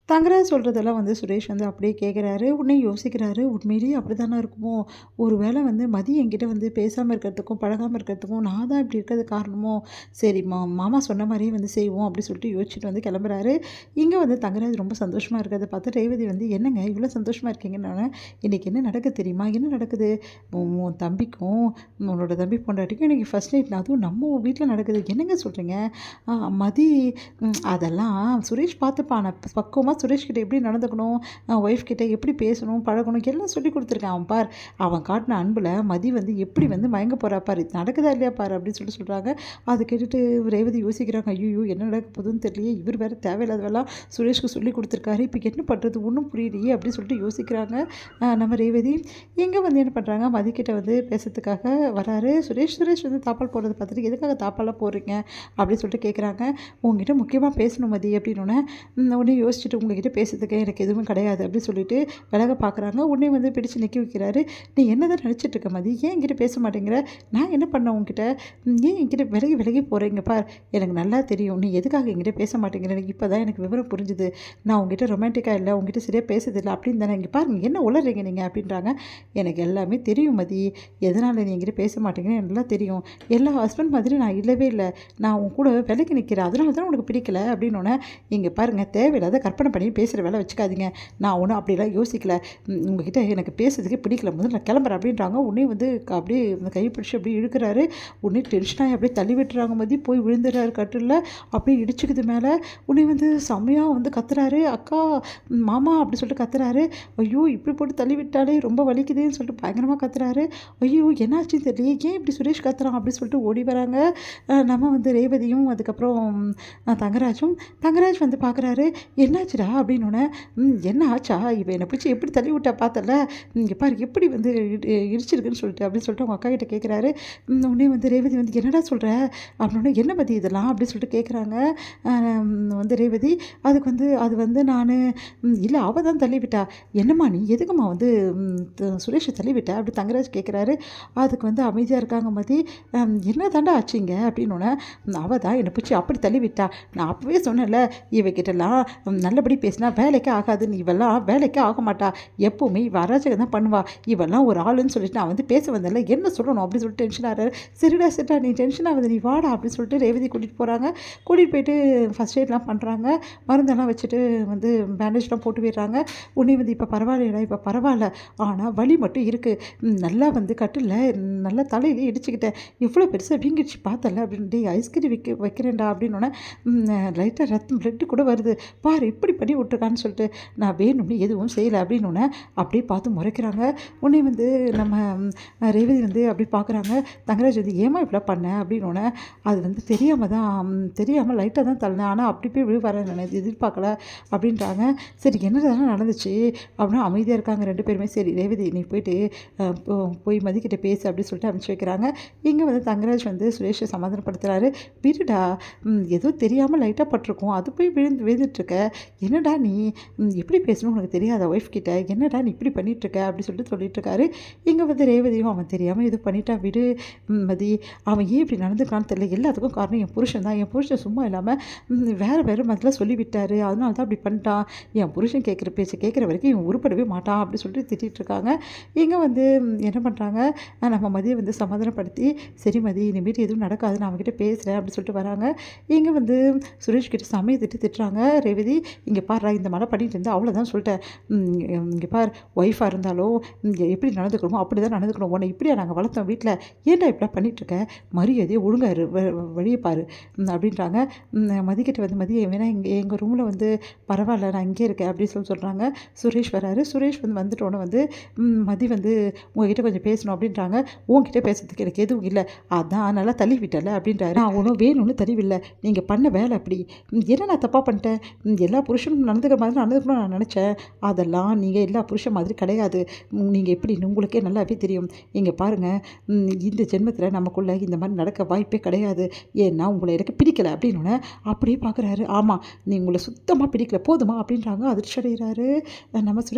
தங்கராஜ் சொல்கிறதெல்லாம் சுரேஷ் அப்படியே கேட்குறாரு. உடனே யோசிக்கிறாரு. உண்மையிலேயே அப்படி தானே இருக்குமோ? ஒரு வேளை மதி என்கிட்ட பேசாம இருக்கிறதுக்கும், பழகாம இருக்கிறதுக்கும் நான் தான் இப்படி இருக்கிறது காரணமோ? சரி மாமா சொன்ன மாரியே செய்வோம் அப்படி சொல்லிட்டு யோசிச்சுட்டு கிளம்புறாரு. இங்கே தங்கராஜ் ரொம்ப சந்தோஷமா இருக்கிறத பார்த்து ரேவதி என்னங்க இவ்வளோ சந்தோஷமா இருக்கீங்கன்னோனே, "இன்னைக்கு என்ன நடக்குது தெரியுமா? என்ன நடக்குது? உன் தம்பிக்கும், உன்னோட தம்பி பொண்டாட்டிக்கும் இன்னைக்கு ஃபர்ஸ்ட் நைட். அதுவும் நம்ம வீட்ல நடக்குது. என்னங்க சொல்றீங்க? மதி அதெல்லாம் சுரேஷ் பார்த்துப்பான். நான் பக்குவமா சுரேஷ் கிட்ட எப்படி நடந்துக்கணும், ஒய்ஃப் கிட்ட எப்படி பேசணும், பழகணும் எல்லாம் சொல்லிக் கொடுத்துருக்கேன். அவன் பார், அவன் காட்டின அன்பில் மதி எப்படி மயங்க போகிறா பாரு, நடக்குதா இல்லையா பாரு அப்படின்னு சொல்கிறாங்க. அதை கேட்டுட்டு ரேவதி யோசிக்கிறாங்க. ஐயோ என்ன நடக்க போகுதுன்னு தெரியலையே, இவர் வேறு தேவையில்லாதவெல்லாம் சுரேஷ்க்கு சொல்லி கொடுத்துருக்காரு, இப்போ என்ன பண்ணுறது ஒன்றும் புரியலையே அப்படின்னு சொல்லிட்டு யோசிக்கிறாங்க. நம்ம ரேவதி இங்கே என்ன பண்ணுறாங்க, மதிக்கிட்ட பேசுறதுக்காக வராரு சுரேஷ். சுரேஷ் தாப்பால் போடுறத பார்த்துட்டு, எதுக்காக தாப்பாலாம் போடுறீங்க அப்படின்னு சொல்லிட்டு கேட்குறாங்க. உங்ககிட்ட முக்கியமாக பேசணும் மதி அப்படின்னோடனே, உடனே யோசிச்சுட்டு உங்ககிட்ட பேசுறதுக்கு எனக்கு எதுவும் கிடையாது அப்படின்னு சொல்லிட்டு விலக பார்க்குறாங்க. உடனே பிடிச்சு நிற்க வைக்கிறாரு. நீ என்ன தான் நினச்சிட்டு இருக்க மதி, ஏன் என்கிட்ட பேச மாட்டேங்கிற? நான் என்ன பண்ணேன் உங்ககிட்ட? ஏன் என்கிட்ட விலகி விலகி போகிறீங்க பார், எனக்கு நல்லா தெரியும் நீ எதுக்காக என்கிட்ட பேச மாட்டேங்கிற. எனக்கு இப்போ தான் எனக்கு விவரம் புரிஞ்சுது. நான் உங்ககிட்ட ரொமான்டிக்காக இல்லை, உங்ககிட்ட சரியாக பேசுறதில்லை அப்படின்னு தானே. இங்கே பாருங்க என்ன உளறீங்க நீங்கள் அப்படின்றாங்க. எனக்கு எல்லாமே தெரியும் மதி, எதனால் நீ என்கிட்ட பேச மாட்டேங்கிறேன்னு எனக்கு நல்லா தெரியும். எல்லா ஹஸ்பண்ட் மாதிரி நான் இல்லவே இல்லை, நான் உன் கூட விலகி நிற்கிறேன், அதனால தான் உனக்கு பிடிக்கல அப்படின்னோடனே, இங்கே பாருங்கள் தேவையில்லாத கற்பனை பண்ணி பேசுகிற வேலை வச்சுக்காதீங்க, நான் ஒன்றும் அப்படிலாம் யோசிக்கல, உங்ககிட்ட எனக்கு பேசுறதுக்கே பிடிக்கல, முதல்ல நான் கிளம்புறேன் அப்படின்றாங்க. உடனே அப்படியே கை பிடிச்சி அப்படியே இழுக்கிறாரு. உடனே டென்ஷனாகி அப்படியே தள்ளி விட்டுறாங்க. மதி போய் விழுந்துடுறாரு கட்டில், அப்படியே இடிச்சுக்குது மேலே. உடனே செம்மையாக கத்துறாரு. அக்கா மாமா அப்படி சொல்லிட்டு கத்துறாரு. ஐயோ இப்படி போட்டு தள்ளி விட்டாலே ரொம்ப வலிக்குதுன்னு சொல்லிட்டு பயங்கரமாக கத்துறாரு. ஐயோ என்னாச்சுன்னு தெரியல, ஏன் இப்படி சுரேஷ் கத்துறான் அப்படின்னு சொல்லிட்டு ஓடி வராங்க. நம்ம ரேவதியும் அதுக்கப்புறம் தங்கராஜ் பார்க்குறாரு. என்னாச்சுடா அப்படின்னோடனே, என்ன ஆச்சா, இப்போ என்னை பிடிச்சி எப்படி தள்ளி விட்டா பார்த்தல, இங்கே பாரு எப்படி இடிச்சிருக்குன்னு சொல்லிட்டு அப்படின்னு சொல்லிட்டு அவங்க அக்கா கிட்ட கேட்குறாரு. உடனே ரேவதி என்னடா சொல்கிற அப்படின்னோடனே, என்ன பற்றி இதெல்லாம் அப்படின்னு சொல்லிட்டு கேட்குறாங்க. ரேவதி அதுக்கு அது நான் இல்லை அவள் தான் தள்ளி விட்டா. என்னம்மா நீ எதுக்குமா சுரேஷை தள்ளி விட்டா அப்படி தங்கராஜ் கேட்குறாரு. அதுக்கு அமைதியாக இருக்காங்க மதி. என்ன தாண்டா ஆச்சுங்க அப்படின்னோடனே, அவள் தான் என்னை பிடிச்சி அப்படி தள்ளி விட்டா, நான் அப்போவே சொன்னேன்ல இவகிட்டலாம் நல்லபடி பேசினா வேலைக்கே ஆகாதுன்னு, இவெல்லாம் வேலைக்கே ஆக மாட்டா, எப்போவுமே இவ அராஜகம் தான் பண்ணுவா, இவெல்லாம் ஒரு ஆளுன்னு சொல்லிட்டு நான் பேச வந்தேன்ல, என்ன சொல்லணும் அப்படின்னு சொல்லிட்டு டென்ஷன் ஆகிறாரு. சரிடா நீ டென்ஷன் ஆகுது, நீ வாடா அப்படின்னு சொல்லிட்டு ரேவதி கூட்டிகிட்டு போகிறாங்க. கூட்டிகிட்டு போயிட்டு ஃபஸ்ட் எய்ட்லாம் பண்ணுறாங்க, மருந்தெல்லாம் வச்சுட்டு பேண்டேஜ்லாம் போட்டு விடுறாங்க. உடனே இப்போ பரவாயில்லைடா, இப்போ பரவாயில்ல, ஆனால் வலி மட்டும் இருக்குது, நல்லா கட்டில் நல்லா தலையிலே இடிச்சுக்கிட்டேன், இவ்வளோ பெருசாக வீங்கிடுச்சு பார்த்தல அப்படின்ட்டு, ஐஸ்கிரீம் வைக்கிறேன்டா அப்படின்னோடனே, லைட்டாக ரத்தம் பிளட்டு கூட வருது பாரு, இப்படி பண்ணி விட்டுருக்கான்னு சொல்லிட்டு, நான் வேணும்னு எதுவும் செய்யலை அப்படின்னோடனே அப்படியே பார்த்து முறைக்கிறாங்க. உடனே நம்ம ரேவதி அப்படி பார்க்குறாங்க. தங்கராஜ் ஏமா இப்படிலாம் பண்ணேன் அப்படின்னோடனே, அது தெரியாமல் லைட்டாக தான் தள்ளினேன், ஆனால் அப்படி போய் விழுவாரேன் நான் எதிர்பார்க்கல அப்படின்றாங்க. சரி என்னதான் நடந்துச்சு அப்படின்னா அமைதியாக இருக்காங்க ரெண்டு பேருமே. சரி ரேவதி நீ போயிட்டு போய் மதிக்கிட்ட பேசு அப்படின்னு சொல்லிட்டு அனுப்பிச்சி வைக்கிறாங்க. இங்கே தங்கராஜ் சுரேஷை சமாதானப்படுத்துகிறாரு. விடுடா, ஏதோ தெரியாமல் லைட்டாக பட்டிருக்கோம், அது போய் விழுந்துட்டுருக்க, என்னடா நீ எப்படி பேசணும் உனக்கு தெரியாத ஒய்ஃப் கிட்ட, என்னடா நீ இப்படி பண்ணிகிட்ருக்க அப்படி சொல்லிட்டு சொல்லிட்டுருக்காரு. இங்கே ரேவதியும் அவன் தெரியாமல் இது பண்ணிட்டான், விடு மதி, அவன் ஏன் இப்படி நடந்துக்கான்னு தெரியல, எல்லாத்துக்கும் காரணம் என் புருஷன் தான், என் புருஷன் சும்மா இல்லாமல் வேறு மாதிரிலாம் சொல்லிவிட்டார், அதனால தான் அப்படி பண்ணிட்டான், என் புருஷன் கேட்குற பேச்சு கேட்குற வரைக்கும் இவன் உருப்படவே மாட்டான் அப்படி சொல்லிட்டு திட்டிகிட்டு இருக்காங்க. இங்கே என்ன பண்ணுறாங்க, நம்ம மதியை சமாதானப்படுத்தி, சரி மதி இனிமேல் எதுவும் நடக்காது, நான் அவங்ககிட்ட பேசுகிறேன் அப்படி சொல்லிட்டு வராங்க. இங்கே சுரேஷ் கிட்ட சமயம் திட்டுறாங்க ரேவதி. இங்கே பாரு இந்த மாதிரி பண்ணிட்டு இருந்தால் அவ்வளோதான் சொல்லிட்டேன், இங்கே பார் ஒய்ஃபாக இருந்தாலும் இங்கே எப்படி நடந்துக்கணுமோ அப்படி தான் நடந்துக்கணும், உன்னை இப்படியா நாங்கள் வளர்த்தோம் வீட்டில், ஏன்டா இப்படிலாம் பண்ணிகிட்ருக்க, மரியாதையே ஒழுங்காரு வழியை பாரு அப்படின்றாங்க. மதிக்கிட்ட மதிய வேணா எங்கள் ரூமில் பரவாயில்ல நான் இங்கே இருக்கேன் அப்படின்னு சொல்கிறாங்க. சுரேஷ் வராரு. சுரேஷ் வந்துட்டோன்னே மதி உங்ககிட்ட கொஞ்சம் பேசணும் அப்படின்றாங்க. உங்ககிட்ட பேசுறதுக்கு எனக்கு எதுவும் இல்லை, அதான் நல்லா தள்ளி விட்டல அப்படின்றாரு. நான் ஒன்றும் வேணும்னு தள்ளிவில்லை, நீங்கள் பண்ண வேலை அப்படி, என்ன நான் தப்பாக பண்ணிட்டேன், எல்லா புருஷனும் நடந்துக்கிற மாதிரி நடந்துக்கணும்னு நான் நினச்சேன், அதெல்லாம் நீங்கள் எல்லா புருஷன் மாதிரி கிடையாது, நீங்கள் எப்படின்னு உங்களுக்கே நல்லாவே தெரியும், இங்கே பாருங்கள் இந்த ஜென்மத்தில் நமக்குள்ளே இந்த மாதிரி நடக்க வாய்ப்பே கிடையாது, ஏன்னா உங்களை எனக்கு பிடிக்கலை அப்படின்னோடனே அப்படியே பார்க்குறாரு. ஆமாம் நீ உங்களை சுத்தமாக பிடிக்கல போதுமா அப்படின்றாங்க. அதிர்ச்சி அடைகிறாரு நம்ம